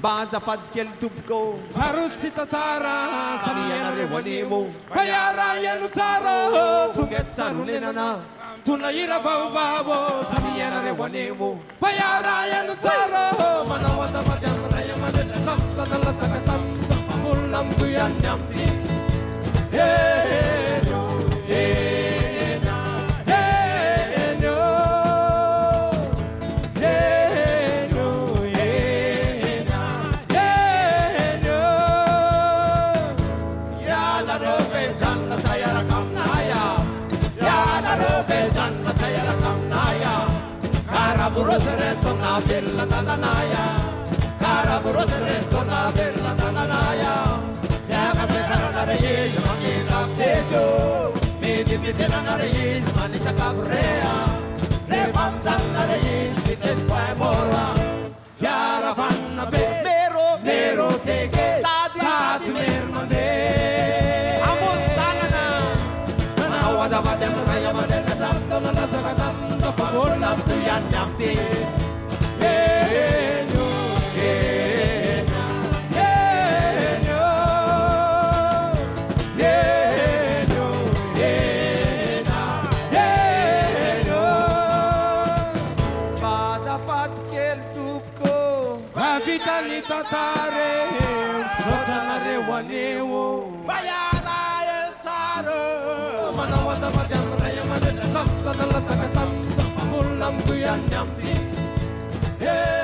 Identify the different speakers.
Speaker 1: Baza padkel tubko
Speaker 2: harus ditatara
Speaker 1: Saniya rewanimu
Speaker 2: bayara yelutaro
Speaker 1: Tuget sarunenana
Speaker 2: tunaira babo
Speaker 1: Saniya rewanimu
Speaker 2: bayara yelutaro manawata madam raya madam tatala sakatam mulam kuyan nyampi hey no hey na hey no hey no hey na hey no
Speaker 1: Ya la robe janna saya rakam naya Ya la robe janna saya rakam naya Karaburos reto na bella tananaya Karaburos reto na bella tananaya Ya kapera na reis mangila teso Medi bitena na reis manita kabrea Repamtan na reis bites paemora Fiara fanna be Mero teke Sadi mermande Amor tangana Manawada madem raya madem Dam dam dam dam dam Favor lam tu yan nyampi Henyo Henya Henyo Henyo Hena Henyo Baza fatkel tupko
Speaker 2: Vitali tatare sotana rewanewo
Speaker 1: Bayana el saro
Speaker 2: manawata madam raya madam tatala sakatam mulam kuyan nyampi hey